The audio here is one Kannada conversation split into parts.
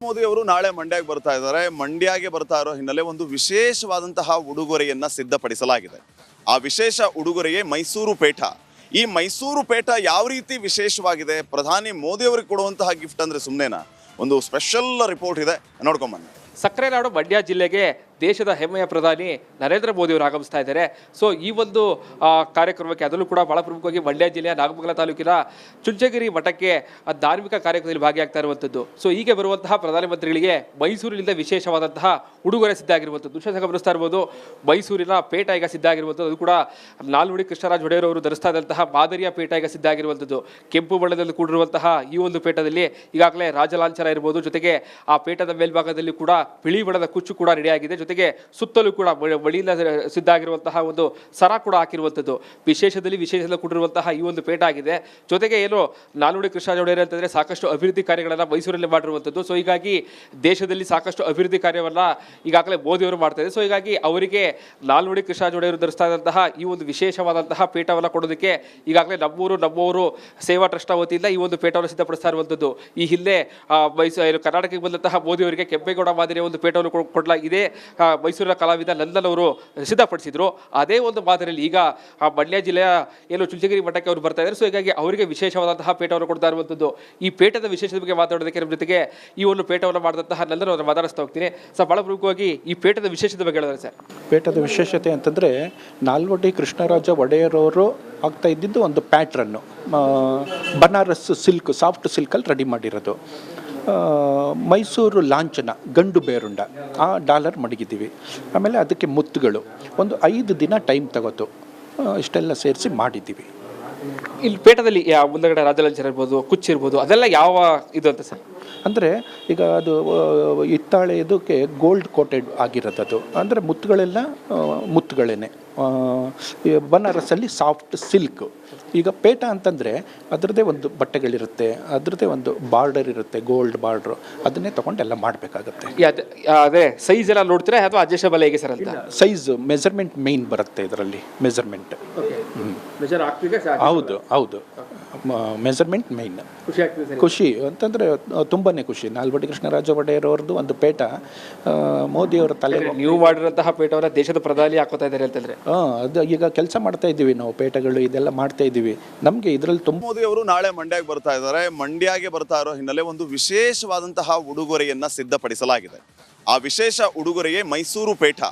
ಮೋದಿ ಅವರು ನಾಳೆ ಮಂಡ್ಯಕ್ಕೆ ಬರ್ತಾ ಇದ್ದಾರೆ. ಮಂಡ್ಯಗೆ ಬರ್ತಾ ಇರೋ ಹಿನ್ನೆಲೆ ಒಂದು ವಿಶೇಷವಾದಂತಹ ಉಡುಗೊರೆಯನ್ನ ಸಿದ್ಧಪಡಿಸಲಾಗಿದೆ. ಆ ವಿಶೇಷ ಉಡುಗೊರೆಯೇ ಮೈಸೂರು ಪೇಟ. ಈ ಮೈಸೂರು ಪೇಟ ಯಾವ ರೀತಿ ವಿಶೇಷವಾಗಿದೆ, ಪ್ರಧಾನಿ ಮೋದಿ ಅವರಿಗೆ ಕೊಡುವಂತಹ ಗಿಫ್ಟ್ ಅಂದ್ರೆ ಸುಮ್ಮನೆನಾ? ಒಂದು ಸ್ಪೆಷಲ್ ರಿಪೋರ್ಟ್ ಇದೆ, ನೋಡ್ಕೊಂಬನ್ನಿ. ಸಕ್ಕರೆ ನಾಡು ಮಂಡ್ಯ ಜಿಲ್ಲೆಗೆ ದೇಶದ ಹೆಮ್ಮೆಯ ಪ್ರಧಾನಿ ನರೇಂದ್ರ ಮೋದಿ ಅವರು ಆಗಮಿಸ್ತಾ ಇದ್ದಾರೆ. ಸೊ ಈ ಒಂದು ಕಾರ್ಯಕ್ರಮಕ್ಕೆ ಅದರಲ್ಲೂ ಕೂಡ ಬಹಳ ಪ್ರಮುಖವಾಗಿ ಮಂಡ್ಯ ಜಿಲ್ಲೆಯ ನಾಗಮಂಗಲ ತಾಲೂಕಿನ ಚುಂಚಗಿರಿ ಮಠಕ್ಕೆ ಧಾರ್ಮಿಕ ಕಾರ್ಯಕ್ರಮದಲ್ಲಿ ಭಾಗಿಯಾಗ್ತಾ ಇರುವಂಥದ್ದು. ಸೊ ಹೀಗೆ ಬರುವಂತಹ ಪ್ರಧಾನಮಂತ್ರಿಗಳಿಗೆ ಮೈಸೂರಿನಿಂದ ವಿಶೇಷವಾದಂತಹ ಉಡುಗೊರೆ ಸಿದ್ಧ ಆಗಿರುವಂಥದ್ದು. ದೃಶ್ಯ ಗಮನಿಸ್ತಾ ಇರ್ಬೋದು, ಮೈಸೂರಿನ ಪೇಟ ಈಗ ಸಿದ್ಧ ಆಗಿರುವಂಥದ್ದು. ಅದು ಕೂಡ ನಾಲ್ವಡಿ ಕೃಷ್ಣರಾಜ ಒಡೆಯರ್ ಅವರು ಧರಿಸ್ತಾ ಇದ್ದಂತಹ ಮಾದರಿಯ ಪೇಟ ಈಗ ಸಿದ್ಧ ಆಗಿರುವಂಥದ್ದು. ಕೆಂಪು ಬಣ್ಣದಲ್ಲಿ ಕೂಡಿರುವಂತಹ ಈ ಒಂದು ಪೇಟದಲ್ಲಿ ಈಗಾಗಲೇ ರಾಜಲಾಂಛನ ಇರಬಹುದು, ಜೊತೆಗೆ ಆ ಪೇಟದ ಮೇಲ್ಭಾಗದಲ್ಲಿ ಕೂಡ ಬಿಳಿ ಬಣ್ಣದ ಕುಚ್ಚು ಕೂಡ ರೆಡಿಯಾಗಿದೆ. ಜೊತೆಗೆ ಸುತ್ತಲೂ ಕೂಡ ಬಳಿಯಿಂದ ಸಿದ್ಧ ಆಗಿರುವಂತಹ ಒಂದು ಸರ ಕೂಡ ಹಾಕಿರುವಂಥದ್ದು. ವಿಶೇಷದಲ್ಲಿ ಕೂಡಿರುವಂತಹ ಈ ಒಂದು ಪೇಟ ಆಗಿದೆ. ಜೊತೆಗೆ ಏನು ನಾಲ್ವಡಿ ಕೃಷ್ಣರಾಜ ಒಡೆಯರ್ ಅಂತಂದ್ರೆ ಸಾಕಷ್ಟು ಅಭಿವೃದ್ಧಿ ಕಾರ್ಯಗಳನ್ನ ಮೈಸೂರಲ್ಲಿ ಮಾಡಿರುವಂಥದ್ದು. ಸೊ ಹೀಗಾಗಿ ದೇಶದಲ್ಲಿ ಸಾಕಷ್ಟು ಅಭಿವೃದ್ಧಿ ಕಾರ್ಯವನ್ನ ಈಗಾಗಲೇ ಮೋದಿ ಅವರು ಮಾಡ್ತಾ ಇದ್ದಾರೆ. ಸೊ ಹೀಗಾಗಿ ಅವರಿಗೆ ನಾಲ್ವಡಿ ಕೃಷ್ಣರಾಜ ಒಡೆಯರ್ ಧರಿಸ್ತಾ ಇದ್ದಂತಹ ಈ ಒಂದು ವಿಶೇಷವಾದಂತಹ ಪೇಟವನ್ನು ಕೊಡೋದಕ್ಕೆ ಈಗಾಗಲೇ ನಮ್ಮೂರು ಸೇವಾ ಟ್ರಸ್ಟ್ ವತಿಯಿಂದ ಈ ಒಂದು ಪೇಟವನ್ನು ಸಿದ್ಧಪಡಿಸ್ತಾ ಇರುವಂಥದ್ದು. ಈ ಹಿಂದೆ ಕರ್ನಾಟಕಕ್ಕೆ ಬಂದಂತಹ ಮೋದಿ ಅವರಿಗೆ ಕೆಂಪೇಗೌಡ ಮಾದರಿಯ ಒಂದು ಪೇಟವನ್ನು ಕೊಡಲಾಗಿದೆ. ಮೈಸೂರಿನ ಕಲಾವಿದ ನಂದನ್ ಅವರು ಸಿದ್ಧಪಡಿಸಿದ್ರು. ಅದೇ ಒಂದು ಮಾದರಿಯಲ್ಲಿ ಈಗ ಮಂಡ್ಯ ಜಿಲ್ಲೆಯ ಏನು ಚುಂಚಗಿರಿ ಮಠಕ್ಕೆ ಅವರು ಬರ್ತಾ ಇದ್ದಾರೆ. ಸೊ ಹೀಗಾಗಿ ಅವರಿಗೆ ವಿಶೇಷವಾದಂತಹ ಪೇಟವನ್ನು ಕೊಡ್ತಾ ಇರುವಂಥದ್ದು. ಈ ಪೇಟದ ವಿಶೇಷದ ಬಗ್ಗೆ ಮಾತಾಡೋದಕ್ಕೆ ನಮ್ಮ ಜೊತೆಗೆ ಈ ಒಂದು ಪೇಟವನ್ನು ಮಾಡಿದಂತಹ ನಂದನ್ ಅವರನ್ನು ಮಾತಾಡಿಸ್ತಾ ಹೋಗ್ತೀನಿ. ಸರ್, ಬಹಳ ಪ್ರಮುಖವಾಗಿ ಈ ಪೇಟದ ವಿಶೇಷತೆ ಬಗ್ಗೆ ಹೇಳಿದ್ರೆ ಸರ್. ಪೇಟದ ವಿಶೇಷತೆ ಅಂತಂದರೆ ನಾಲ್ವಡಿ ಕೃಷ್ಣರಾಜ ಒಡೆಯರ್ ಅವರು ಆಗ್ತಾ ಇದ್ದಿದ್ದು ಒಂದು ಪ್ಯಾಟ್ರನ್ನು ಬನಾರಸ್ ಸಿಲ್ಕ್, ಸಾಫ್ಟ್ ಸಿಲ್ಕಲ್ಲಿ ರೆಡಿ ಮಾಡಿರೋದು. ಮೈಸೂರು ಲಾಂಛನ ಗಂಡು ಬೇರುಂಡ ಡಾಲರ್ ಮಡಗಿದ್ದೀವಿ. ಆಮೇಲೆ ಅದಕ್ಕೆ ಮುತ್ತುಗಳು ಒಂದು 5 ದಿನ ಟೈಮ್ ತಗೋತು. ಇಷ್ಟೆಲ್ಲ ಸೇರಿಸಿ ಮಾಡಿದ್ದೀವಿ. ಇಲ್ಲಿ ಪೇಟದಲ್ಲಿ ಮುಂದಗಡೆ ರಾಜಲಾಂಛನ ಇರ್ಬೋದು, ಕುಚ್ಚಿರ್ಬೋದು, ಅದೆಲ್ಲ ಯಾವ ಇದು ಅಂತ ಸರ್? ಅಂದರೆ ಈಗ ಅದು ಹಿತ್ತಾಳೆ ಇದಕ್ಕೆ ಗೋಲ್ಡ್ ಕೋಟೆಡ್ ಆಗಿರೋದು. ಅಂದರೆ ಮುತ್ತುಗಳೆಲ್ಲ ಮುತ್ತುಗಳೇನೆ. ಬನಾರಸಲ್ಲಿ ಸಾಫ್ಟ್ ಸಿಲ್ಕ್. ಈಗ ಪೇಟ ಅಂತಂದರೆ ಅದರದ್ದೇ ಒಂದು ಬಟ್ಟೆಗಳಿರುತ್ತೆ, ಅದರದ್ದೇ ಒಂದು ಬಾರ್ಡರ್ ಇರುತ್ತೆ, ಗೋಲ್ಡ್ ಬಾರ್ಡ್ರು. ಅದನ್ನೇ ತೊಗೊಂಡೆಲ್ಲ ಮಾಡಬೇಕಾಗತ್ತೆ. ಅದೇ ಸೈಜ್ ಎಲ್ಲ ನೋಡ್ತೀರಾ ಅಥವಾ ಅಡ್ಜಸ್ಟಬಲ್ ಹೇಗೆ ಸರ್ ಅಂತ? ಸೈಜ್ ಮೆಜರ್ಮೆಂಟ್ ಮೇನ್ ಬರುತ್ತೆ ಇದರಲ್ಲಿ. ಮೆಜರ್ಮೆಂಟ್ ಹೌದು ಮೆಜರ್ಮೆಂಟ್ ಮೇನ್. ಖುಷಿ ಅಂತಂದರೆ ತುಂಬಾ ಖುಷಿ. ನಾಲ್ವಡಿ ಕೃಷ್ಣರಾಜ ಒಡೆಯರ್ ಅವ್ರದ್ದು ಒಂದು ಪೇಟ ಮೋದಿಯವರ ತಲೆ. ನೀವು ಮಾಡಿರೋಂತಹ ಪೇಟವನ್ನ ದೇಶದ ಪ್ರಧಾನಿ ಹಾಕೋತಾ ಇದ್ದಾರೆ ಅಂತಂದ್ರೆ ಅದು ಈಗ ಕೆಲಸ ಮಾಡ್ತಾ ಇದ್ದೀವಿ ನಾವು. ಪೇಟಗಳು ಇದೆಲ್ಲ ಮಾಡ್ತಾ ಇದ್ದೀವಿ. ನಮಗೆ ಇದರಲ್ಲಿ ತುಂಬ. ಮೋದಿ ಅವರು ನಾಳೆ ಮಂಡ್ಯಕ್ಕೆ ಬರ್ತಾ ಇದ್ದಾರೆ. ಮಂಡ್ಯಗೆ ಬರ್ತಾ ಇರೋ ಹಿನ್ನೆಲೆ ಒಂದು ವಿಶೇಷವಾದಂತಹ ಉಡುಗೊರೆಯನ್ನ ಸಿದ್ಧಪಡಿಸಲಾಗಿದೆ. ಆ ವಿಶೇಷ ಉಡುಗೊರೆಯೇ ಮೈಸೂರು ಪೇಟ.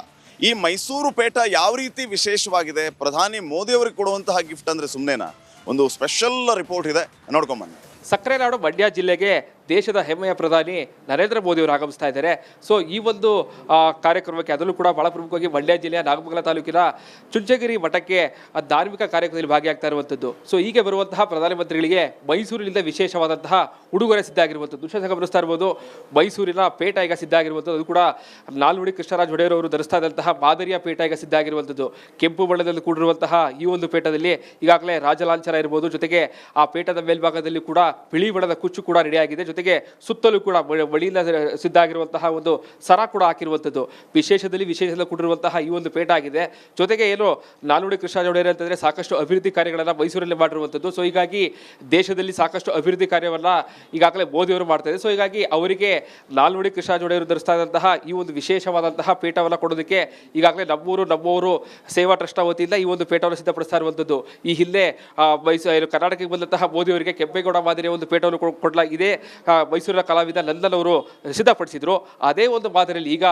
ಈ ಮೈಸೂರು ಪೇಟ ಯಾವ ರೀತಿ ವಿಶೇಷವಾಗಿದೆ, ಪ್ರಧಾನಿ ಮೋದಿ ಅವರಿಗೆ ಕೊಡುವಂತಹ ಗಿಫ್ಟ್ ಅಂದ್ರೆ ಸುಮ್ಮನೆನಾ? ಒಂದು ಸ್ಪೆಷಲ್ ರಿಪೋರ್ಟ್ ಇದೆ, ನೋಡ್ಕೊಂಬನ್ನಿ. ಸಕ್ಕರೆ ನಾಡು ಮಂಡ್ಯ ಜಿಲ್ಲೆಗೆ ದೇಶದ ಹೆಮ್ಮೆಯ ಪ್ರಧಾನಿ ನರೇಂದ್ರ ಮೋದಿ ಅವರು ಆಗಮಿಸ್ತಾ ಇದ್ದಾರೆ. ಸೊ ಈ ಒಂದು ಕಾರ್ಯಕ್ರಮಕ್ಕೆ ಅದರಲ್ಲೂ ಕೂಡ ಬಹಳ ಪ್ರಮುಖವಾಗಿ ಮಂಡ್ಯ ಜಿಲ್ಲೆಯ ನಾಗಮಂಗಲ ತಾಲೂಕಿನ ಚುಂಚಗಿರಿ ಮಠಕ್ಕೆ ಧಾರ್ಮಿಕ ಕಾರ್ಯಕ್ರಮದಲ್ಲಿ ಭಾಗಿಯಾಗ್ತಾ ಇರುವಂಥದ್ದು. ಸೊ ಹೀಗೆ ಬರುವಂತಹ ಪ್ರಧಾನಮಂತ್ರಿಗಳಿಗೆ ಮೈಸೂರಿನಿಂದ ವಿಶೇಷವಾದಂತಹ ಉಡುಗೊರೆ ಸಿದ್ಧ ಆಗಿರುವಂಥದ್ದು. ದೃಶ್ಯ ಗಮನಿಸ್ತಾ ಇರ್ಬೋದು, ಮೈಸೂರಿನ ಪೇಟ ಈಗ ಸಿದ್ಧ ಆಗಿರುವಂಥದ್ದು. ಅದು ಕೂಡ ನಾಲ್ವಡಿ ಕೃಷ್ಣರಾಜ ಒಡೆಯರ್ ಅವರು ಧರಿಸ್ತಾ ಇದ್ದಂತಹ ಮಾದರಿಯ ಪೇಟ ಈಗ ಸಿದ್ಧ ಆಗಿರುವಂಥದ್ದು. ಕೆಂಪು ಬಣ್ಣದಲ್ಲಿ ಕೂಡಿರುವಂತಹ ಈ ಒಂದು ಪೇಟದಲ್ಲಿ ಈಗಾಗಲೇ ರಾಜಲಾಂಛನ ಇರಬಹುದು, ಜೊತೆಗೆ ಆ ಪೇಟದ ಮೇಲ್ಭಾಗದಲ್ಲಿ ಕೂಡ ಬಿಳಿ ಬಣ್ಣದ ಕುಚ್ಚು ಕೂಡ ರೆಡಿಯಾಗಿದೆ. ಜೊತೆಗೆ ಸುತ್ತಲೂ ಕೂಡ ಬಳಿಯಿಂದ ಸಿದ್ಧ ಆಗಿರುವಂತಹ ಒಂದು ಸರ ಕೂಡ ಹಾಕಿರುವಂಥದ್ದು. ವಿಶೇಷದಲ್ಲಿ ಕೂಡಿರುವಂತಹ ಈ ಒಂದು ಪೇಟ ಆಗಿದೆ. ಜೊತೆಗೆ ಏನು ನಾಲ್ವಡಿ ಕೃಷ್ಣರಾಜ ಒಡೆಯರ್ ಅಂತಂದ್ರೆ ಸಾಕಷ್ಟು ಅಭಿವೃದ್ಧಿ ಕಾರ್ಯಗಳನ್ನ ಮೈಸೂರಲ್ಲಿ ಮಾಡಿರುವಂಥದ್ದು. ಸೊ ಹೀಗಾಗಿ ದೇಶದಲ್ಲಿ ಸಾಕಷ್ಟು ಅಭಿವೃದ್ಧಿ ಕಾರ್ಯವನ್ನ ಈಗಾಗಲೇ ಮೋದಿ ಅವರು ಮಾಡ್ತಾ ಇದ್ದಾರೆ. ಸೊ ಹೀಗಾಗಿ ಅವರಿಗೆ ನಾಲ್ವಡಿ ಕೃಷ್ಣರಾಜ ಒಡೆಯರ್ ಧರಿಸ್ತಾ ಇದ್ದಂತಹ ಈ ಒಂದು ವಿಶೇಷವಾದಂತಹ ಪೇಟವನ್ನು ಕೊಡೋದಕ್ಕೆ ಈಗಾಗಲೇ ನಮ್ಮೂರು ಸೇವಾ ಟ್ರಸ್ಟ್ ವತಿಯಿಂದ ಈ ಒಂದು ಪೇಟವನ್ನು ಸಿದ್ಧಪಡಿಸ್ತಾ ಇರುವಂಥದ್ದು. ಈ ಹಿಂದೆ ಕರ್ನಾಟಕಕ್ಕೆ ಬಂದಂತಹ ಮೋದಿ ಅವರಿಗೆ ಕೆಂಪೇಗೌಡ ಮಾದರಿಯ ಒಂದು ಪೇಟವನ್ನು ಕೊಡಲಾಗಿದೆ. ಮೈಸೂರಿನ ಕಲಾವಿದ ನಂದನ್ ಅವರು ಸಿದ್ಧಪಡಿಸಿದ್ರು. ಅದೇ ಒಂದು ಮಾದರಿಯಲ್ಲಿ ಈಗ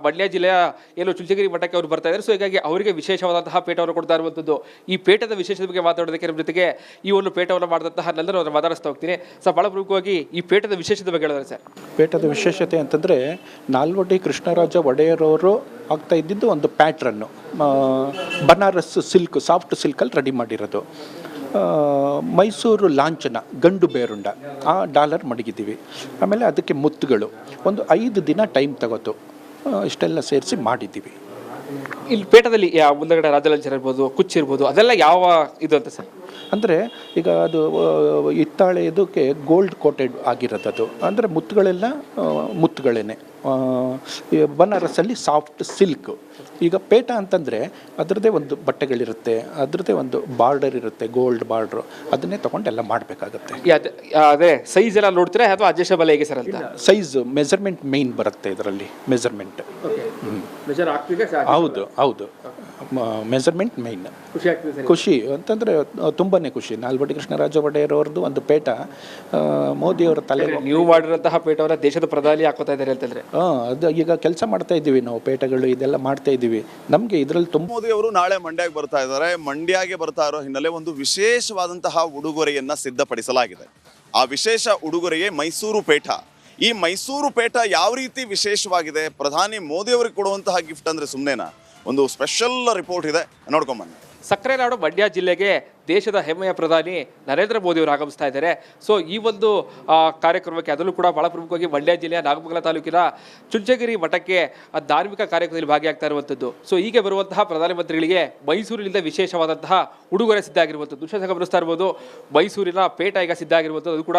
ಮಂಡ್ಯ ಜಿಲ್ಲೆಯ ಏನು ಚುಂಚಗಿರಿ ಮಠಕ್ಕೆ ಅವರು ಬರ್ತಾ ಇದ್ದಾರೆ. ಸೊ ಹೀಗಾಗಿ ಅವರಿಗೆ ವಿಶೇಷವಾದಂತಹ ಪೇಟವನ್ನು ಕೊಡ್ತಾ ಇರುವಂಥದ್ದು. ಈ ಪೇಟದ ವಿಶೇಷದ ಬಗ್ಗೆ ಮಾತಾಡೋದಕ್ಕೆ ನಮ್ಮ ಜೊತೆಗೆ ಈ ಒಂದು ಪೇಟವನ್ನು ಮಾಡಿದಂತಹ ನಂದನ್ ಅವರನ್ನು ಮಾತಾಡಿಸ್ತಾ ಹೋಗ್ತೀನಿ. ಸರ್, ಬಹಳ ಪ್ರಮುಖವಾಗಿ ಈ ಪೇಟದ ವಿಶೇಷದ ಬಗ್ಗೆ ಹೇಳಿದ್ರೆ ಸರ್. ಪೇಟದ ವಿಶೇಷತೆ ಅಂತಂದರೆ ನಾಲ್ವಡಿ ಕೃಷ್ಣರಾಜ ಒಡೆಯರ್ ಅವರು ಆಗ್ತಾ ಇದ್ದಿದ್ದು ಒಂದು ಪ್ಯಾಟ್ರನ್ನು ಬನಾರಸ್ ಸಿಲ್ಕ್, ಸಾಫ್ಟ್ ಸಿಲ್ಕಲ್ಲಿ ರೆಡಿ ಮಾಡಿರೋದು. ಮೈಸೂರು ಲಾಂಛನ ಗಂಡು ಬೇರುಂಡ ಡಾಲರ್ ಮಡಗಿದ್ದೀವಿ. ಆಮೇಲೆ ಅದಕ್ಕೆ ಮುತ್ತುಗಳು ಒಂದು 5 ದಿನ ಟೈಮ್ ತಗೋತು. ಇಷ್ಟೆಲ್ಲ ಸೇರಿಸಿ ಮಾಡಿದ್ದೀವಿ. ಇಲ್ಲಿ ಪೇಟದಲ್ಲಿ ಮುಂದಗಡೆ ರಾಜಲಾಂಛನ ಇರ್ಬೋದು, ಕುಚ್ಚಿರ್ಬೋದು, ಅದೆಲ್ಲ ಯಾವ ಇದು ಅಂತ ಸರ್? ಅಂದರೆ ಈಗ ಅದು ಹಿತ್ತಾಳೆ ಇದಕ್ಕೆ ಗೋಲ್ಡ್ ಕೋಟೆಡ್ ಆಗಿರೋದು. ಅಂದರೆ ಮುತ್ತುಗಳೆಲ್ಲ ಮುತ್ತುಗಳೇನೆ. ಬನಾರಸಲ್ಲಿ ಸಾಫ್ಟ್ ಸಿಲ್ಕ್. ಈಗ ಪೇಟ ಅಂತಂದರೆ ಅದರದ್ದೇ ಒಂದು ಬಟ್ಟೆಗಳಿರುತ್ತೆ, ಅದರದ್ದೇ ಒಂದು ಬಾರ್ಡರ್ ಇರುತ್ತೆ, ಗೋಲ್ಡ್ ಬಾರ್ಡ್ರು. ಅದನ್ನೇ ತೊಗೊಂಡೆಲ್ಲ ಮಾಡಬೇಕಾಗತ್ತೆ. ಅದೇ ಸೈಜ್ ಎಲ್ಲ ನೋಡ್ತೀರಾ ಅಥವಾ ಅಡ್ಜಸ್ಟಬಲ್ ಹೇಗೆ ಸರ್ ಅಂತ? ಸೈಜ್ ಮೆಜರ್ಮೆಂಟ್ ಮೇಯ್ನ್ ಬರುತ್ತೆ ಇದರಲ್ಲಿ. ಮೆಜರ್ಮೆಂಟ್ ಹೌದು ಹೌದು, ಮೆಜರ್ಮೆಂಟ್ ಮೇಯ್ನ್. ಖುಷಿ ಅಂತಂದರೆ ತುಂಬಾ ಖುಷಿ. ನಾಲ್ವಡಿ ಕೃಷ್ಣರಾಜ ಒಡೆಯರ್ ಅವ್ರದ್ದು ಒಂದು ಪೇಟ ಮೋದಿಯವರ ತಲೆ. ನೀವು ಮಾಡಿರೋಂತಹ ಪೇಟವನ್ನ ದೇಶದ ಪ್ರಧಾನಿ ಹಾಕೋತಾ ಇದ್ದಾರೆ ಅಂತಂದ್ರೆ ಅದು ಈಗ ಕೆಲಸ ಮಾಡ್ತಾ ಇದ್ದೀವಿ ನಾವು, ಪೇಟಗಳು ಇದೆಲ್ಲ ಮಾಡ್ತಾ ಇದ್ದೀವಿ. ನಮಗೆ ಇದರಲ್ಲಿ ತುಂಬ ಮೋದಿ ಅವರು ನಾಳೆ ಮಂಡ್ಯಕ್ಕೆ ಬರ್ತಾ ಇದ್ದಾರೆ. ಮಂಡ್ಯಗೆ ಬರ್ತಾ ಇರೋ ಹಿನ್ನೆಲೆ ಒಂದು ವಿಶೇಷವಾದಂತಹ ಉಡುಗೊರೆಯನ್ನ ಸಿದ್ಧಪಡಿಸಲಾಗಿದೆ. ಆ ವಿಶೇಷ ಉಡುಗೊರೆಯೇ ಮೈಸೂರು ಪೇಟ. ಈ ಮೈಸೂರು ಪೇಟ ಯಾವ ರೀತಿ ವಿಶೇಷವಾಗಿದೆ, ಪ್ರಧಾನಿ ಮೋದಿ ಅವರಿಗೆ ಕೊಡುವಂತಹ ಗಿಫ್ಟ್ ಅಂದ್ರೆ ಸುಮ್ಮನೆನಾ? ಒಂದು ಸ್ಪೆಷಲ್ ರಿಪೋರ್ಟ್ ಇದೆ, ನೋಡ್ಕೊಂಬನ್ನಿ. ಸಕ್ಕರೆ ನಾಡು ಮಂಡ್ಯ ಜಿಲ್ಲೆಗೆ ದೇಶದ ಹೆಮ್ಮೆಯ ಪ್ರಧಾನಿ ನರೇಂದ್ರ ಮೋದಿ ಅವರು ಆಗಮಿಸ್ತಾ ಇದ್ದಾರೆ. ಸೊ ಈ ಒಂದು ಕಾರ್ಯಕ್ರಮಕ್ಕೆ ಅದರಲ್ಲೂ ಕೂಡ ಬಹಳ ಪ್ರಮುಖವಾಗಿ ಮಂಡ್ಯ ಜಿಲ್ಲೆಯ ನಾಗಮಂಗಲ ತಾಲೂಕಿನ ಚುಂಚಗಿರಿ ಮಠಕ್ಕೆ ಧಾರ್ಮಿಕ ಕಾರ್ಯಕ್ರಮದಲ್ಲಿ ಭಾಗಿಯಾಗ್ತಾ ಇರುವಂಥದ್ದು. ಸೊ ಹೀಗೆ ಬರುವಂತಹ ಪ್ರಧಾನಮಂತ್ರಿಗಳಿಗೆ ಮೈಸೂರಿನಿಂದ ವಿಶೇಷವಾದಂತಹ ಉಡುಗೊರೆ ಸಿದ್ಧ ಆಗಿರುವಂಥದ್ದು. ದೃಶ್ಯ ಗಮನಿಸ್ತಾ ಇರ್ಬೋದು, ಮೈಸೂರಿನ ಪೇಟ ಈಗ ಸಿದ್ಧ ಆಗಿರುವಂಥದ್ದು. ಅದು ಕೂಡ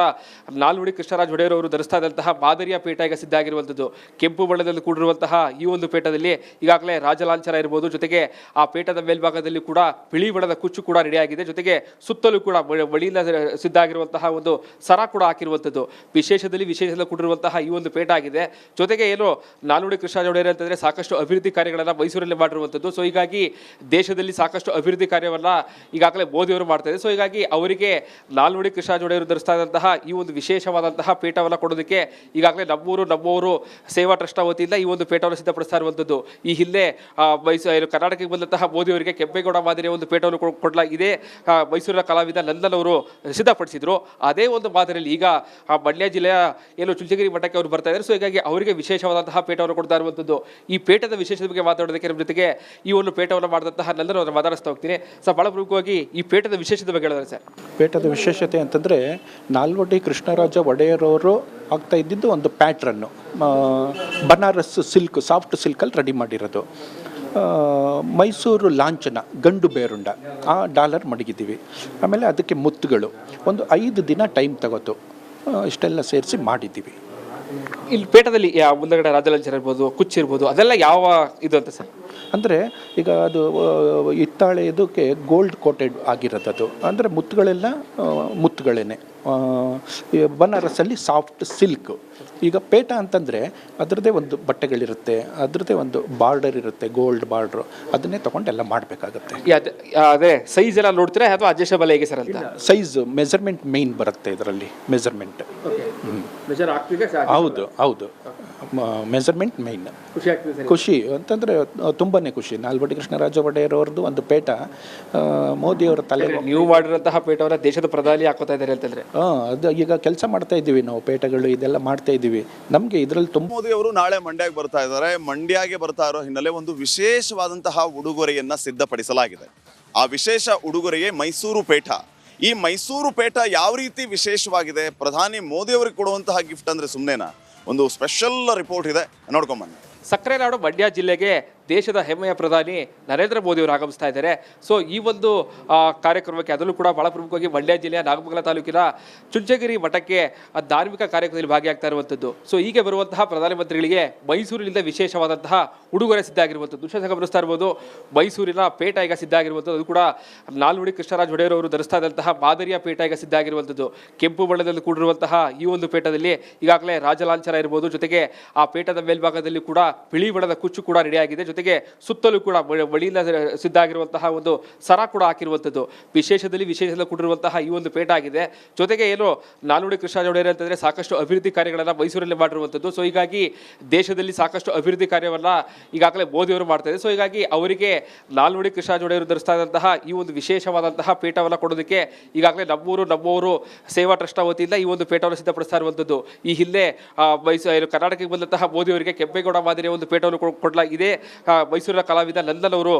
ನಾಲ್ವಡಿ ಕೃಷ್ಣರಾಜ ಒಡೆಯರ್ ಅವರು ಧರಿಸ್ತಾ ಇದ್ದಂತಹ ಮಾದರಿಯ ಪೇಟ ಈಗ ಸಿದ್ಧ ಆಗಿರುವಂಥದ್ದು. ಕೆಂಪು ಬಣ್ಣದಲ್ಲಿ ಕೂಡಿರುವಂತಹ ಈ ಒಂದು ಪೇಟದಲ್ಲಿ ಈಗಾಗಲೇ ರಾಜಲಾಂಛನ ಇರ್ಬೋದು, ಜೊತೆಗೆ ಆ ಪೇಟದ ಮೇಲ್ಭಾಗದಲ್ಲಿ ಕೂಡ ಬಿಳಿ ಬಣ್ಣದ ಕುಚ್ಚು ಕೂಡ ರೆಡಿಯಾಗಿದೆ. ಜೊತೆಗೆ ಸುತ್ತಲೂ ಕೂಡ ಬಳಿಯಿಂದ ಸಿದ್ಧ ಆಗಿರುವಂತಹ ಒಂದು ಸರ ಕೂಡ ಹಾಕಿರುವಂಥದ್ದು. ವಿಶೇಷದಲ್ಲಿ ಕೂಡಿರುವಂತಹ ಈ ಒಂದು ಪೇಟ ಆಗಿದೆ. ಜೊತೆಗೆ ಏನು ನಾಲ್ವಡಿ ಕೃಷ್ಣರಾಜ ಒಡೆಯರ್ ಅಂತಂದ್ರೆ ಸಾಕಷ್ಟು ಅಭಿವೃದ್ಧಿ ಕಾರ್ಯಗಳನ್ನ ಮೈಸೂರಲ್ಲಿ ಮಾಡಿರುವಂಥದ್ದು. ಸೊ ಹೀಗಾಗಿ ದೇಶದಲ್ಲಿ ಸಾಕಷ್ಟು ಅಭಿವೃದ್ಧಿ ಕಾರ್ಯವನ್ನ ಈಗಾಗಲೇ ಮೋದಿ ಅವರು ಮಾಡ್ತಾ ಇದ್ದಾರೆ. ಸೊ ಹೀಗಾಗಿ ಅವರಿಗೆ ನಾಲ್ವಡಿ ಕೃಷ್ಣರಾಜ ಒಡೆಯರು ಧರಿಸ್ತಾ ಇದ್ದಂತಹ ಈ ಒಂದು ವಿಶೇಷವಾದಂತಹ ಪೇಟವನ್ನು ಕೊಡೋದಕ್ಕೆ ಈಗಾಗಲೇ ನಮ್ಮೂರು ಸೇವಾ ಟ್ರಸ್ಟ್ ವತಿಯಿಂದ ಈ ಒಂದು ಪೇಟವನ್ನು ಸಿದ್ಧಪಡಿಸ್ತಾ ಇರುವಂಥದ್ದು. ಈ ಹಿಂದೆ ಕರ್ನಾಟಕಕ್ಕೆ ಬಂದಂತಹ ಮೋದಿ ಅವರಿಗೆ ಕೆಂಪೇಗೌಡ ಮಾದರಿಯ ಒಂದು ಪೇಟವನ್ನು ಕೊಡಲಾಗಿದೆ. ಮೈಸೂರಿನ ಕಲಾವಿದ ನಂದನ್ ಅವರು ಸಿದ್ಧಪಡಿಸಿದ್ರು. ಅದೇ ಒಂದು ಮಾದರಿಯಲ್ಲಿ ಈಗ ಮಂಡ್ಯ ಜಿಲ್ಲೆಯ ಏನು ಚುಂಚಗಿರಿ ಮಠಕ್ಕೆ ಅವರು ಬರ್ತಾ ಇದ್ದಾರೆ. ಸೊ ಹೀಗಾಗಿ ಅವರಿಗೆ ವಿಶೇಷವಾದಂತಹ ಪೇಟವನ್ನು ಕೊಡ್ತಾ ಇರುವಂಥದ್ದು. ಈ ಪೇಟದ ವಿಶೇಷದ ಬಗ್ಗೆ ಮಾತಾಡೋದಕ್ಕೆ ನಮ್ಮ ಜೊತೆಗೆ ಈ ಒಂದು ಪೇಟವನ್ನು ಮಾಡಿದಂತಹ ನಂದನ್ ಅವರನ್ನು ಮಾತಾಡಿಸ್ತಾ ಹೋಗ್ತೀನಿ. ಸರ್, ಬಹಳ ಪ್ರಮುಖವಾಗಿ ಈ ಪೇಟದ ವಿಶೇಷದ ಬಗ್ಗೆ ಹೇಳಿದ್ರೆ ಸರ್? ಪೇಟದ ವಿಶೇಷತೆ ಅಂತಂದರೆ ನಾಲ್ವಡಿ ಕೃಷ್ಣರಾಜ ಒಡೆಯರ್ ಅವರು ಆಗ್ತಾ ಇದ್ದಿದ್ದು ಒಂದು ಪ್ಯಾಟ್ರನ್ನು ಬನಾರಸ್ ಸಿಲ್ಕ್, ಸಾಫ್ಟ್ ಸಿಲ್ಕಲ್ಲಿ ರೆಡಿ ಮಾಡಿರೋದು. ಮೈಸೂರು ಲಾಂಛನ ಗಂಡು ಬೇರುಂಡ ಡಾಲರ್ ಮಡಗಿದ್ದೀವಿ. ಆಮೇಲೆ ಅದಕ್ಕೆ ಮುತ್ತುಗಳು ಒಂದು 5 ದಿನ ಟೈಮ್ ತಗೋತು. ಇಷ್ಟೆಲ್ಲ ಸೇರಿಸಿ ಮಾಡಿದ್ದೀವಿ. ಇಲ್ಲಿ ಪೇಟದಲ್ಲಿ ಮುಂದಗಡೆ ರಾಜಲಾಂಛನ ಇರ್ಬೋದು, ಕುಚ್ಚಿರ್ಬೋದು, ಅದೆಲ್ಲ ಯಾವ ಇದು ಅಂತ ಸರ್? ಅಂದರೆ ಈಗ ಅದು ಹಿತ್ತಾಳೆ ಇದಕ್ಕೆ ಗೋಲ್ಡ್ ಕೋಟೆಡ್ ಆಗಿರೋದು. ಅಂದರೆ ಮುತ್ತುಗಳೆಲ್ಲ ಮುತ್ತುಗಳೇನೆ. ಬನಾರಸಲ್ಲಿ ಸಾಫ್ಟ್ ಸಿಲ್ಕ್. ಈಗ ಪೇಟ ಅಂತಂದರೆ ಅದರದ್ದೇ ಒಂದು ಬಟ್ಟೆಗಳಿರುತ್ತೆ, ಅದರದ್ದೇ ಒಂದು ಬಾರ್ಡರ್ ಇರುತ್ತೆ, ಗೋಲ್ಡ್ ಬಾರ್ಡ್ರು. ಅದನ್ನೇ ತೊಗೊಂಡೆಲ್ಲ ಮಾಡಬೇಕಾಗತ್ತೆ. ಅದೇ ಸೈಜ್ ಎಲ್ಲ ನೋಡ್ತೀರಾ ಅಥವಾ ಅಡ್ಜಸ್ಟಬಲ್ ಹೇಗೆ ಸರ್ ಅಂತ? ಸೈಜ್ ಮೆಜರ್ಮೆಂಟ್ ಮೇಯ್ನ್ ಬರುತ್ತೆ ಇದರಲ್ಲಿ. ಮೆಜರ್ಮೆಂಟ್ ಹೌದು ಹೌದು, ಮೆಜರ್ಮೆಂಟ್ ಮೇಯ್ನ್. ಖುಷಿ ಅಂತಂದರೆ ತುಂಬಾ ಖುಷಿ. ನಾಲ್ವಡಿ ಕೃಷ್ಣರಾಜ ಒಡೆಯರ್ ಅವ್ರದ್ದು ಒಂದು ಪೇಟ ಮೋದಿಯವರ ತಲೆ. ನೀವು ಮಾಡಿರೋಂತಹ ಪೇಟವನ್ನ ದೇಶದ ಪ್ರಧಾನಿ ಹಾಕೋತಾ ಇದ್ದಾರೆ ಅಂತಂದ್ರೆ ಅದು ಈಗ ಕೆಲಸ ಮಾಡ್ತಾ ಇದ್ದೀವಿ ನಾವು, ಪೇಟಗಳು ಇದೆಲ್ಲ ಮಾಡ್ತಾ ಇದ್ದೀವಿ. ನಮಗೆ ಇದರಲ್ಲಿ ತುಂಬ. ಮೋದಿ ಅವರು ನಾಳೆ ಮಂಡ್ಯಕ್ಕೆ ಬರ್ತಾ ಇದ್ದಾರೆ. ಮಂಡ್ಯಗೆ ಬರ್ತಾ ಇರೋ ಹಿನ್ನೆಲೆ ಒಂದು ವಿಶೇಷವಾದಂತಹ ಉಡುಗೊರೆಯನ್ನ ಸಿದ್ಧಪಡಿಸಲಾಗಿದೆ. ಆ ವಿಶೇಷ ಉಡುಗೊರೆಯೇ ಮೈಸೂರು ಪೇಟ. ಈ ಮೈಸೂರು ಪೇಟ ಯಾವ ರೀತಿ ವಿಶೇಷವಾಗಿದೆ, ಪ್ರಧಾನಿ ಮೋದಿ ಅವರಿಗೆ ಕೊಡುವಂತಹ ಗಿಫ್ಟ್ ಅಂದ್ರೆ ಸುಮ್ಮನೆನಾ? ಒಂದು ಸ್ಪೆಷಲ್ ರಿಪೋರ್ಟ್ ಇದೆ, ನೋಡ್ಕೊಂಬನ್ನಿ. ಸಕ್ಕರೆ ನಾಡು ಮಂಡ್ಯ ಜಿಲ್ಲೆಗೆ ದೇಶದ ಹೆಮ್ಮೆಯ ಪ್ರಧಾನಿ ನರೇಂದ್ರ ಮೋದಿ ಅವರು ಆಗಮಿಸ್ತಾ ಇದ್ದಾರೆ. ಸೊ ಈ ಒಂದು ಕಾರ್ಯಕ್ರಮಕ್ಕೆ ಅದರಲ್ಲೂ ಕೂಡ ಬಹಳ ಪ್ರಮುಖವಾಗಿ ಮಂಡ್ಯ ಜಿಲ್ಲೆಯ ನಾಗಮಂಗಲ ತಾಲೂಕಿನ ಚುಂಚಗಿರಿ ಮಠಕ್ಕೆ ಧಾರ್ಮಿಕ ಕಾರ್ಯಕ್ರಮದಲ್ಲಿ ಭಾಗಿಯಾಗ್ತಾ ಇರುವಂಥದ್ದು. ಸೊ ಹೀಗೆ ಬರುವಂತಹ ಪ್ರಧಾನಮಂತ್ರಿಗಳಿಗೆ ಮೈಸೂರಿನಿಂದ ವಿಶೇಷವಾದಂತಹ ಉಡುಗೊರೆ ಸಿದ್ಧ ಆಗಿರುವಂಥದ್ದು. ದೃಶ್ಯ ಗಮನಿಸ್ತಾ ಇರ್ಬೋದು, ಮೈಸೂರಿನ ಪೇಟ ಈಗ ಸಿದ್ಧ ಆಗಿರುವಂಥದ್ದು. ಅದು ಕೂಡ ನಾಲ್ವಡಿ ಕೃಷ್ಣರಾಜ ಒಡೆಯರ್ ಅವರು ಧರಿಸ್ತಾ ಇದ್ದಂತಹ ಮಾದರಿಯ ಪೇಟ ಈಗ ಸಿದ್ಧ ಆಗಿರುವಂಥದ್ದು. ಕೆಂಪು ಬಣ್ಣದಲ್ಲಿ ಕೂಡಿರುವಂತಹ ಈ ಒಂದು ಪೇಟದಲ್ಲಿ ಈಗಾಗಲೇ ರಾಜಲಾಂಛನ ಇರ್ಬೋದು, ಜೊತೆಗೆ ಆ ಪೇಟದ ಮೇಲ್ಭಾಗದಲ್ಲಿ ಕೂಡ ಬಿಳಿ ಬಣ್ಣದ ಕುಚ್ಚು ಕೂಡ ರೆಡಿಯಾಗಿದೆ. ಜೊತೆಗೆ ಸುತ್ತಲೂ ಕೂಡ ಬಳಿಯಿಂದ ಸಿದ್ಧ ಆಗಿರುವಂತಹ ಒಂದು ಸರ ಕೂಡ ಹಾಕಿರುವಂಥದ್ದು. ವಿಶೇಷದಲ್ಲಿ ಕೂಡಿರುವಂತಹ ಈ ಒಂದು ಪೇಟ ಆಗಿದೆ. ಜೊತೆಗೆ ಏನು ನಾಲ್ವಡಿ ಕೃಷ್ಣರಾಜ ಒಡೆಯರ್ ಅಂತಂದ್ರೆ ಸಾಕಷ್ಟು ಅಭಿವೃದ್ಧಿ ಕಾರ್ಯಗಳನ್ನ ಮೈಸೂರಲ್ಲಿ ಮಾಡಿರುವಂಥದ್ದು. ಸೊ ಹೀಗಾಗಿ ದೇಶದಲ್ಲಿ ಸಾಕಷ್ಟು ಅಭಿವೃದ್ಧಿ ಕಾರ್ಯವನ್ನ ಈಗಾಗಲೇ ಮೋದಿ ಅವರು ಮಾಡ್ತಾ ಇದ್ದಾರೆ. ಸೊ ಹೀಗಾಗಿ ಅವರಿಗೆ ನಾಲ್ವಡಿ ಕೃಷ್ಣರಾಜ ಒಡೆಯರು ಧರಿಸ್ತಾ ಇದ್ದಂತಹ ಈ ಒಂದು ವಿಶೇಷವಾದಂತಹ ಪೇಟವನ್ನು ಕೊಡೋದಕ್ಕೆ ಈಗಾಗಲೇ ನಮ್ಮೂರು ಸೇವಾ ಟ್ರಸ್ಟ್ ವತಿಯಿಂದ ಈ ಒಂದು ಪೇಟವನ್ನು ಸಿದ್ಧಪಡಿಸ್ತಾ ಇರುವಂಥದ್ದು. ಈ ಹಿಂದೆ ಕರ್ನಾಟಕಕ್ಕೆ ಬಂದಂತಹ ಮೋದಿ ಅವರಿಗೆ ಕೆಂಪೇಗೌಡ ಮಾದರಿಯ ಒಂದು ಪೇಟವನ್ನು ಕೊಡಲಾಗಿದೆ. ಮೈಸೂರಿನ ಕಲಾವಿದ ನಂದನ್ ಅವರು